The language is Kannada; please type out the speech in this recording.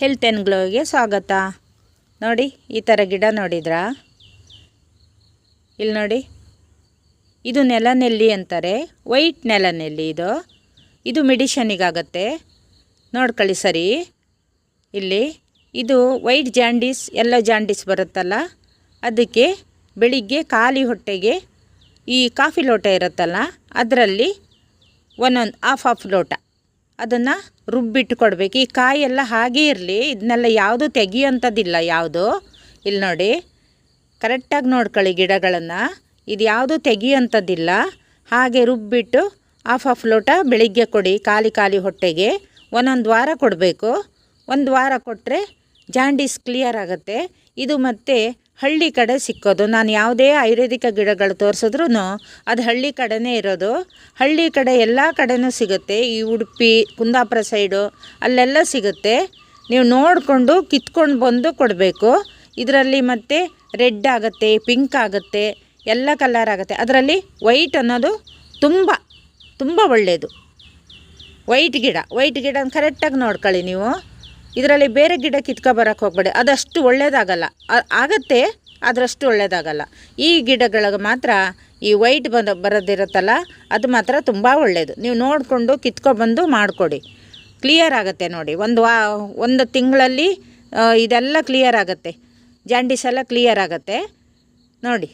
ಹೆಲ್ತ್ ಆ್ಯಂಡ್ ಗ್ಲೋಗೆ ಸ್ವಾಗತ. ನೋಡಿ ಈ ಥರ ಗಿಡ ನೋಡಿದ್ರಾ? ಇಲ್ಲಿ ನೋಡಿ, ಇದು ನೆಲನೆಲ್ಲಿ ಅಂತಾರೆ, ವೈಟ್ ನೆಲನೆಲ್ಲಿ. ಇದು ಮೆಡಿಷನಿಗಾಗತ್ತೆ. ನೋಡ್ಕೊಳ್ಳಿ ಸರಿ. ಇಲ್ಲಿ ಇದು ವೈಟ್ ಜಾಂಡೀಸ್, ಎಲ್ಲೋ ಜಾಂಡೀಸ್ ಬರುತ್ತಲ್ಲ, ಅದಕ್ಕೆ ಬೆಳಿಗ್ಗೆ ಖಾಲಿ ಹೊಟ್ಟೆಗೆ ಈ ಕಾಫಿ ಲೋಟ ಇರುತ್ತಲ್ಲ, ಅದರಲ್ಲಿ ಒಂದೊಂದು ಹಾಫ್ ಲೋಟ ಅದನ್ನು ರುಬ್ಬಿಟ್ಟು ಕೊಡಬೇಕು. ಈ ಕಾಯೆಲ್ಲ ಹಾಗೇ ಇರಲಿ, ಇದನ್ನೆಲ್ಲ ಯಾವುದು ತೆಗಿಯೋಂಥದ್ದಿಲ್ಲ ಯಾವುದು. ಇಲ್ಲಿ ನೋಡಿ, ಕರೆಕ್ಟಾಗಿ ನೋಡ್ಕೊಳ್ಳಿ ಗಿಡಗಳನ್ನು, ಇದು ಯಾವುದು ತೆಗಿಯೋಂಥದ್ದಿಲ್ಲ. ಹಾಗೆ ರುಬ್ಬಿಟ್ಟು ಹಾಫ್ ಲೋಟ ಬೆಳಿಗ್ಗೆ ಕೊಡಿ, ಖಾಲಿ ಹೊಟ್ಟೆಗೆ. ಒಂದೊಂದು ವಾರ ಕೊಡಬೇಕು. ಒಂದು ವಾರ ಕೊಟ್ಟರೆ ಜಾಂಡೀಸ್ ಕ್ಲಿಯರ್ ಆಗುತ್ತೆ. ಇದು ಮತ್ತು ಹಳ್ಳಿ ಕಡೆ ಸಿಕ್ಕೋದು. ನಾನು ಯಾವುದೇ ಆಯುರ್ವೇದಿಕ ಗಿಡಗಳು ತೋರಿಸಿದ್ರೂ ಅದು ಹಳ್ಳಿ ಕಡೆನೇ ಇರೋದು. ಹಳ್ಳಿ ಕಡೆ ಎಲ್ಲ ಕಡೆನೂ ಸಿಗುತ್ತೆ. ಈ ಉಡುಪಿ, ಕುಂದಾಪುರ ಸೈಡು ಅಲ್ಲೆಲ್ಲ ಸಿಗುತ್ತೆ. ನೀವು ನೋಡಿಕೊಂಡು ಕಿತ್ಕೊಂಡು ಬಂದು ಕೊಡಬೇಕು. ಇದರಲ್ಲಿ ಮತ್ತು ರೆಡ್ ಆಗುತ್ತೆ, ಪಿಂಕ್ ಆಗುತ್ತೆ, ಎಲ್ಲ ಕಲರ್ ಆಗುತ್ತೆ. ಅದರಲ್ಲಿ ವೈಟ್ ಅನ್ನೋದು ತುಂಬ ಒಳ್ಳೆಯದು. ವೈಟ್ ಗಿಡ ಕರೆಕ್ಟಾಗಿ ನೋಡ್ಕೊಳ್ಳಿ ನೀವು. ಇದರಲ್ಲಿ ಬೇರೆ ಗಿಡ ಕಿತ್ಕೊಬರೋಕ್ಕೆ ಹೋಗಬೇಡಿ, ಅದಷ್ಟು ಒಳ್ಳೆಯದಾಗಲ್ಲ. ಆಗತ್ತೆ, ಅದರಷ್ಟು ಒಳ್ಳೆಯದಾಗಲ್ಲ. ಈ ಗಿಡಗಳಿಗೆ ಮಾತ್ರ ಈ ವೈಟ್ ಬರೋದಿರುತ್ತಲ್ಲ, ಅದು ಮಾತ್ರ ತುಂಬ ಒಳ್ಳೆಯದು. ನೀವು ನೋಡಿಕೊಂಡು ಕಿತ್ಕೊಬಂದು ಮಾಡಿಕೊಡಿ, ಕ್ಲಿಯರ್ ಆಗುತ್ತೆ. ನೋಡಿ, ಒಂದು ತಿಂಗಳಲ್ಲಿ ಇದೆಲ್ಲ ಕ್ಲಿಯರ್ ಆಗುತ್ತೆ, ಜಾಂಡೀಸ್ ಎಲ್ಲ ಕ್ಲಿಯರ್ ಆಗುತ್ತೆ ನೋಡಿ.